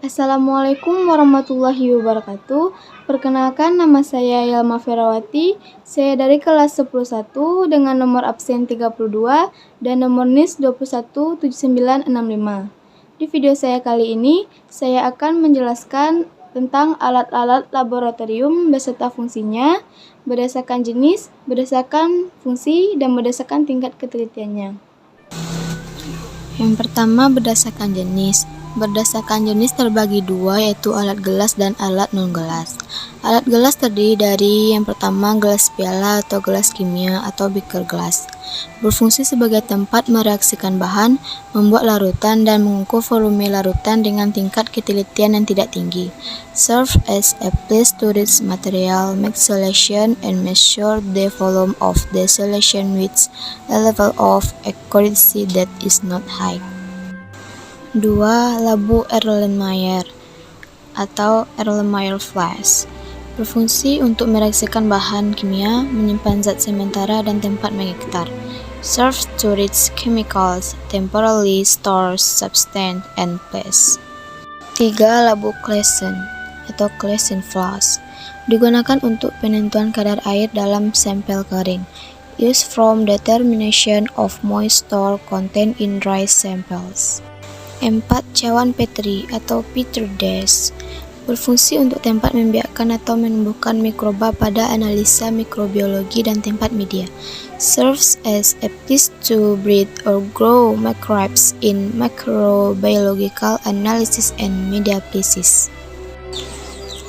Assalamualaikum warahmatullahi wabarakatuh. Perkenalkan, nama saya Yelma Ferawati. Saya dari kelas 11 dengan nomor absen 32 dan nomor NIS 217965. Di video saya kali ini, saya akan menjelaskan tentang alat-alat laboratorium beserta fungsinya, berdasarkan jenis, berdasarkan fungsi, dan berdasarkan tingkat ketelitiannya. Yang pertama, berdasarkan jenis. Berdasarkan jenis terbagi dua, yaitu alat gelas dan alat non-gelas. Alat gelas terdiri dari yang pertama gelas piala atau gelas kimia atau beaker glass. Berfungsi sebagai tempat mereaksikan bahan, membuat larutan, dan mengukur volume larutan dengan tingkat ketelitian yang tidak tinggi. Serve as a place to read material, make solution, and measure the volume of the solution with a level of accuracy that is not high. 2. Labu Erlenmeyer atau Erlenmeyer flask. Berfungsi untuk mereaksikan bahan kimia, menyimpan zat sementara dan tempat menghektar. Serves to read chemicals, temporarily stores substance and place. 3. Labu Claisen atau Claisen flask. Digunakan untuk penentuan kadar air dalam sampel kering. Used from determination of moisture content in dry samples. 4. Cawan Petri atau Petri dish. Berfungsi untuk tempat membiarkan atau menumbuhkan mikroba pada analisa mikrobiologi dan tempat media. Serves as a place to breed or grow microbes in microbiological analysis and media places.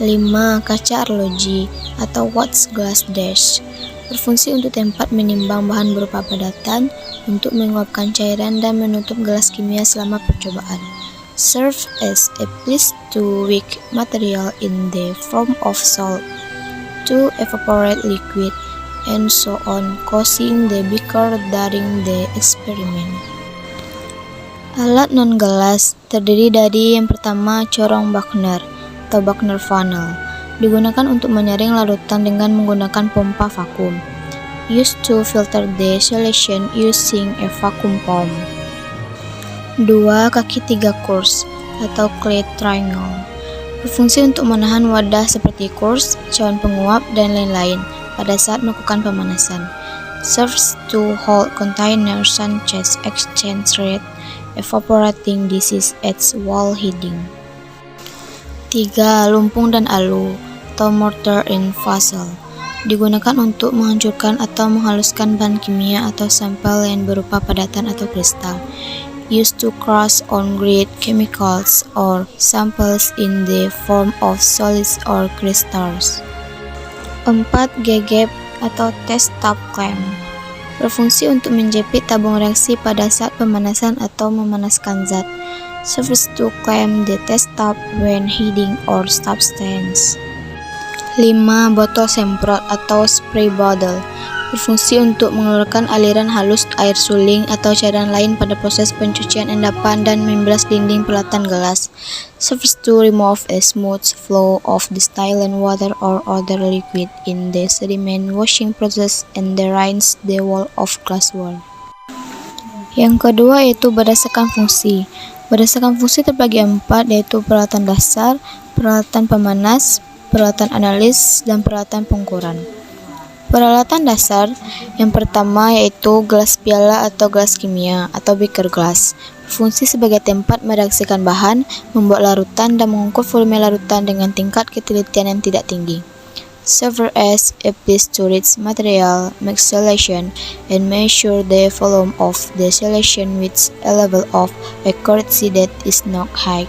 5. Kaca arloji atau Watts glass dish. Berfungsi untuk tempat menimbang bahan berupa padatan, untuk menguapkan cairan dan menutup gelas kimia selama percobaan. Serve as a place to wick material in the form of salt, to evaporate liquid, and so on, causing the beaker during the experiment. Alat non-gelas terdiri dari yang pertama corong Buchner atau Buchner funnel. Digunakan untuk menyaring larutan dengan menggunakan pompa vakum. Used to filter the solution using a vacuum pump. 2. Kaki 3 kurs atau clay triangle. Berfungsi untuk menahan wadah seperti kurs, cawan penguap, dan lain-lain pada saat melakukan pemanasan. Serves to hold containers such as exchange rate, evaporating disease at wall heating. 3. Lumpung dan alu atau mortar and pestle. Digunakan untuk menghancurkan atau menghaluskan bahan kimia atau sampel yang berupa padatan atau kristal. Used to crush on grade chemicals or samples in the form of solids or crystals. 4. Gegep atau test tube clamp. Berfungsi untuk menjepit tabung reaksi pada saat pemanasan atau memanaskan zat. Serves to clamp the test tube when heating or substance. 5. Botol semprot atau spray bottle. Berfungsi untuk mengeluarkan aliran halus air suling atau cairan lain pada proses pencucian endapan dan membelas dinding peralatan gelas. Serves to remove a smooth flow of distilled water or other liquid in the sediment washing process and rinse the wall of glassware. Yang kedua yaitu berdasarkan fungsi. Berdasarkan fungsi terbagi 4, yaitu peralatan dasar, peralatan pemanas, peralatan analis, dan peralatan pengukuran. Peralatan dasar yang pertama yaitu gelas piala atau gelas kimia atau beaker glass. Berfungsi sebagai tempat mereaksikan bahan, membuat larutan, dan mengukur volume larutan dengan tingkat ketelitian yang tidak tinggi. Serve as a place to read material, make solution, and measure the volume of the solution with a level of accuracy that is not high.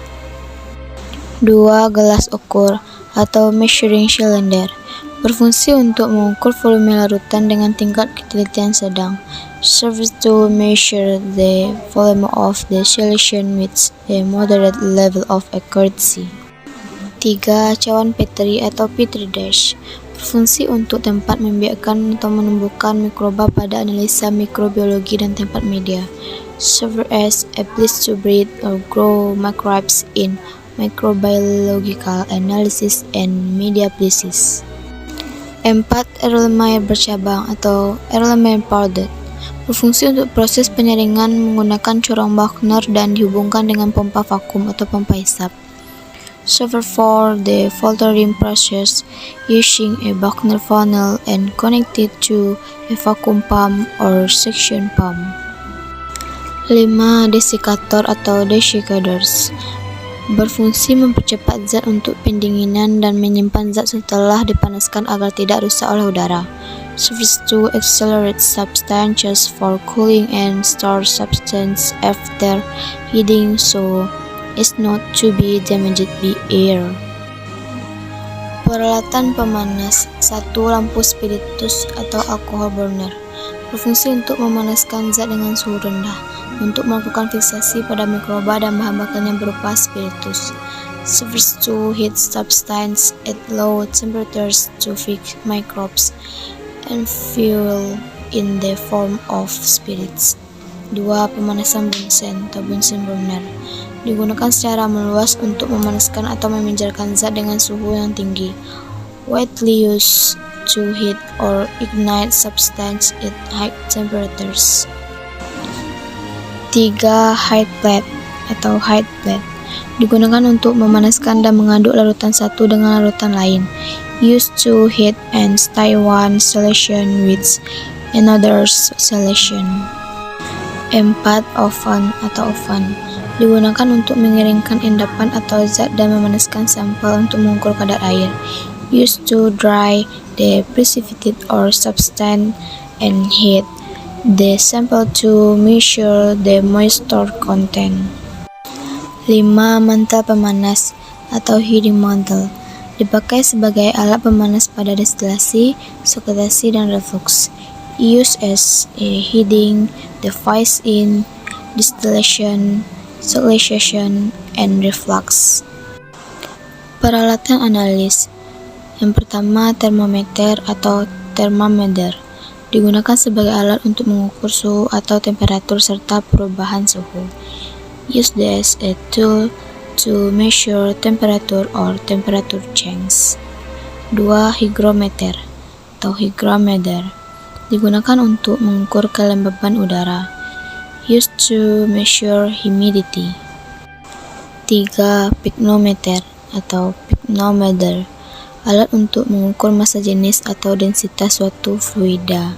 2. Gelas ukur atau measuring cylinder. Berfungsi untuk mengukur volume larutan dengan tingkat ketelitian sedang. Serves to measure the volume of the solution with a moderate level of accuracy. 3. Cawan Petri atau Petri dish. Berfungsi untuk tempat membiarkan atau menumbuhkan mikroba pada analisa mikrobiologi dan tempat media. Serve as a place to breed or grow microbes in microbiological analysis and media places. 4. Erlenmeyer bercabang atau Erlenmeyer powder. Berfungsi untuk proses penyaringan menggunakan corong Buchner dan dihubungkan dengan pompa vakum atau pompa hisap. Server for the filtering process using a Buckner funnel and connected to a vacuum pump or suction pump. 5. Desikator atau desicators berfungsi mempercepat zat untuk pendinginan dan menyimpan zat setelah dipanaskan agar tidak rusak oleh udara. Serves to accelerate substances for cooling and store substance after heating so as not to be damaged by air. Peralatan pemanas. 1. Lampu spiritus atau alcohol burner berfungsi untuk memanaskan zat dengan suhu rendah untuk melakukan fiksasi pada mikroba dan bahan bakar yang berupa spiritus. Serves to heat substance at low temperatures to fix microbes and fuel in the form of spirits. 2. Pemanasan bunsen atau Bunsen burner digunakan secara meluas untuk memanaskan atau meminjarkan zat dengan suhu yang tinggi. Widely used to heat or ignite substance at high temperatures. 3. Hot plate atau hot plate digunakan untuk memanaskan dan mengaduk larutan satu dengan larutan lain. Used to heat and stir one solution with another solution. 4. Oven atau oven digunakan untuk mengeringkan endapan atau zat dan memanaskan sampel untuk mengukur kadar air. Used to dry the precipitate or substance and heat the sample to measure the moisture content. 5. Mantel pemanas atau heating mantle dipakai sebagai alat pemanas pada destilasi, oxidasi, dan reflux. Used as a heating device in distillation, oxidation, and reflux. Peralatan analis. Yang pertama, termometer atau thermometer digunakan sebagai alat untuk mengukur suhu atau temperatur serta perubahan suhu. Used as a tool to measure temperature or temperature change. 2. Hygrometer atau hygrometer digunakan untuk mengukur kelembaban udara. Used to measure humidity. 3. Pycnometer atau pycnometer alat untuk mengukur massa jenis atau densitas suatu fluida.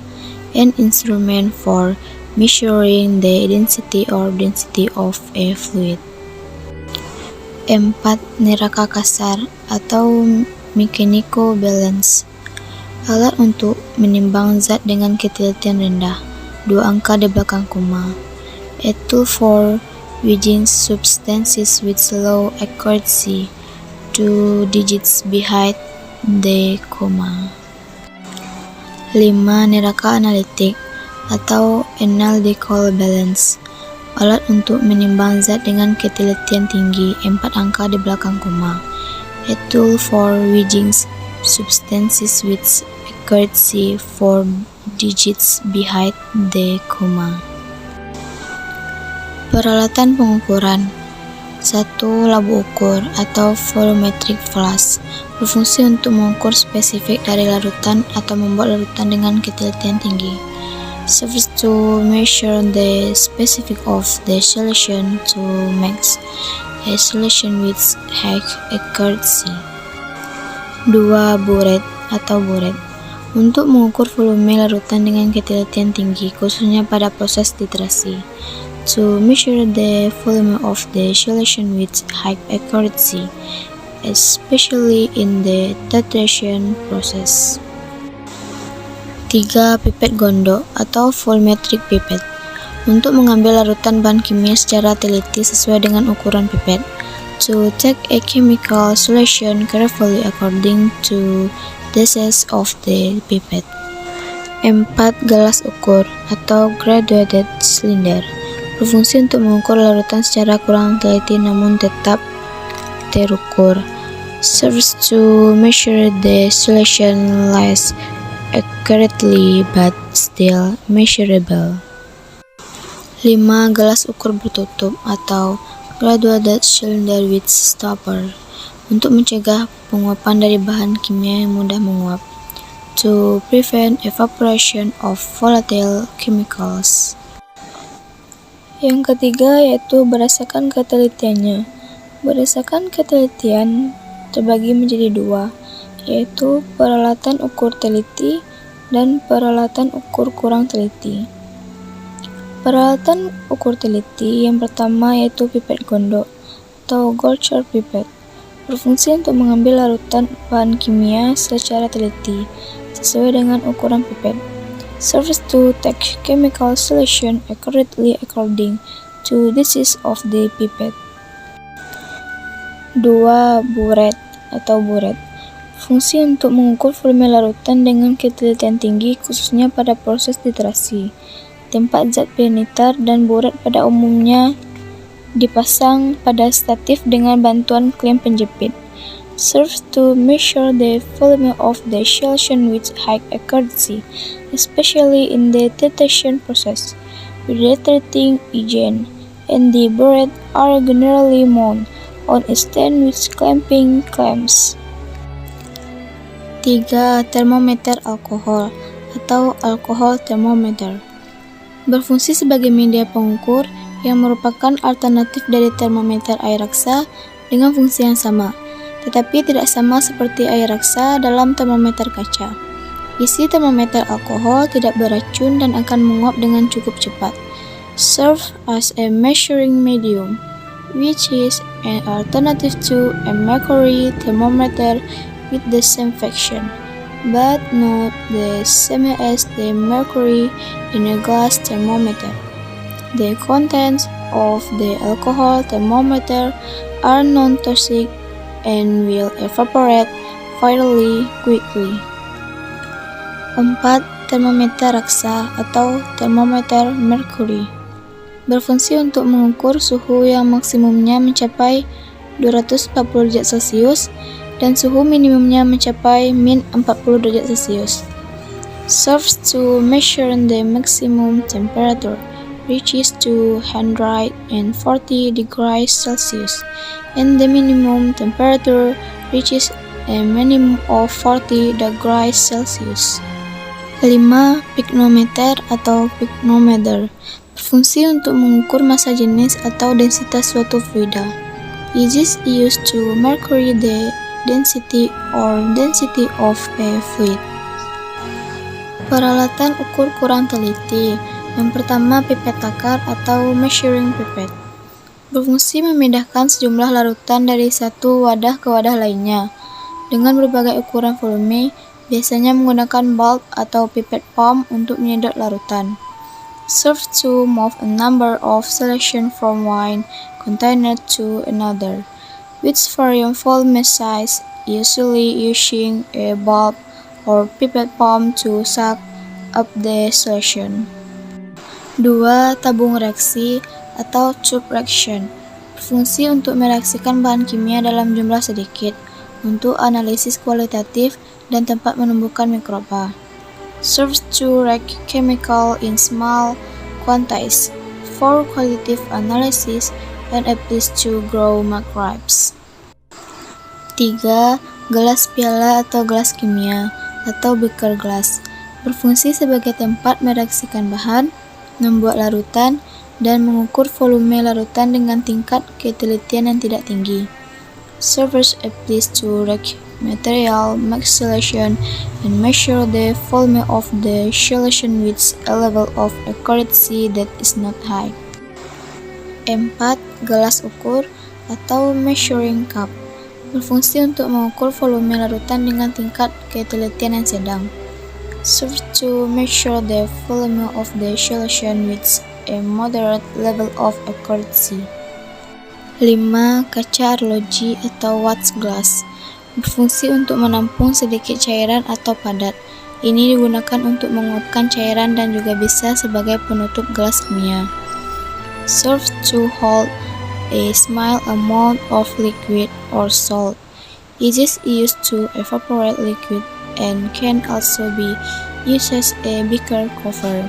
An instrument for measuring the density or density of a fluid. 4. Neraka kasar atau mechanical balance alat untuk menimbang zat dengan ketelitian rendah, 2 angka di belakang koma. A tool for weighing substances with low accuracy, 2 digits behind the comma. 5. Neraka analitik atau analytical balance alat untuk menimbang zat dengan ketelitian tinggi, 4 angka di belakang koma. A tool for weighing substances with accuracy, 4 digits behind the comma. Peralatan pengukuran. 1. Labu ukur atau volumetric flask berfungsi untuk mengukur spesifik dari larutan atau membuat larutan dengan ketelitian tinggi. Serves to measure the specific of the solution to make a solution with high accuracy. 2. Burette atau buret untuk mengukur volume larutan dengan ketelitian tinggi, khususnya pada proses titrasi. To measure the volume of the solution with high accuracy, especially in the titration process. 3. Pipet Gondo atau volumetric pipette untuk mengambil larutan bahan kimia secara teliti sesuai dengan ukuran pipet. To take a chemical solution carefully according to the size of the pipette. 4. Gelas ukur atau graduated cylinder berfungsi untuk mengukur larutan secara kurang teliti namun tetap terukur. Serves to measure the solution less accurately but still measurable. 5. Gelas ukur bertutup atau graduated cylinder with stopper untuk mencegah penguapan dari bahan kimia yang mudah menguap. To prevent evaporation of volatile chemicals. Yang ketiga yaitu berdasarkan ketelitiannya. Berdasarkan ketelitian terbagi menjadi dua, yaitu peralatan ukur teliti dan peralatan ukur kurang teliti. Peralatan ukur teliti yang pertama yaitu pipet gondok atau Goucher pipette, berfungsi untuk mengambil larutan bahan kimia secara teliti sesuai dengan ukuran pipet. Serves to take chemical solution accurately according to the size of the pipette. 2. Burette atau buret, fungsi untuk mengukur volume larutan dengan ketelitian tinggi khususnya pada proses titrasi. Tempat zat peniter dan buret pada umumnya dipasang pada statif dengan bantuan klem penjepit. Serves to measure the volume of the solution with high accuracy, especially in the titration process. Retreating agent and the burette are generally mounted on a stand with clamping clamps. 3. Termometer alkohol atau alcohol thermometer, berfungsi sebagai media pengukur yang merupakan alternatif dari termometer air raksa dengan fungsi yang sama, tetapi tidak sama seperti air raksa dalam termometer kaca. Isi termometer alkohol tidak beracun dan akan menguap dengan cukup cepat. Serve as a measuring medium, which is an alternative to a mercury thermometer with the same function, but not the same as the mercury in a glass thermometer. The contents of the alcohol thermometer are non-toxic and will evaporate fairly quickly. 4. Termometer raksa atau termometer merkuri, berfungsi untuk mengukur suhu yang maksimumnya mencapai 240 derajat Celcius dan suhu minimumnya mencapai min 40 derajat Celcius. Serves to measure the maximum temperature, which is 240 degrees Celsius, and the minimum temperature, which is a minimum of 40 degrees Celsius. 5. Pyknometer atau pyknometer, berfungsi untuk mengukur massa jenis atau densitas suatu fluida. It is used to measure the density of a fluid. Peralatan ukur kurang teliti. Yang pertama, pipet takar atau measuring pipette, berfungsi memindahkan sejumlah larutan dari satu wadah ke wadah lainnya dengan berbagai ukuran volume, biasanya menggunakan bulb atau pipet palm untuk menyedot larutan. Serve to move a number of solution from one container to another, with varying volume size, usually using a bulb or pipet palm to suck up the solution. 2. Tabung reaksi atau tube reaction, berfungsi untuk mereaksikan bahan kimia dalam jumlah sedikit untuk analisis kualitatif dan tempat menumbuhkan mikroba. Serves to react chemical in small quantities for qualitative analysis and applies to grow microbes. 3. Gelas piala atau gelas kimia atau beaker glass, berfungsi sebagai tempat mereaksikan bahan, membuat larutan, dan mengukur volume larutan dengan tingkat ketelitian yang tidak tinggi. Serves applies to react material, make solution, and measure the volume of the solution with a level of accuracy that is not high. 4. Gelas ukur atau measuring cup, berfungsi untuk mengukur volume larutan dengan tingkat ketelitian yang sedang. Serves to measure the volume of the solution with a moderate level of accuracy. 5. Kaca arloji atau watch glass, berfungsi untuk menampung sedikit cairan atau padat. Ini digunakan untuk menguapkan cairan dan juga bisa sebagai penutup gelas kimia. Serves to hold a small amount of liquid or salt. It is used to evaporate liquid and can also be used as a beaker cover.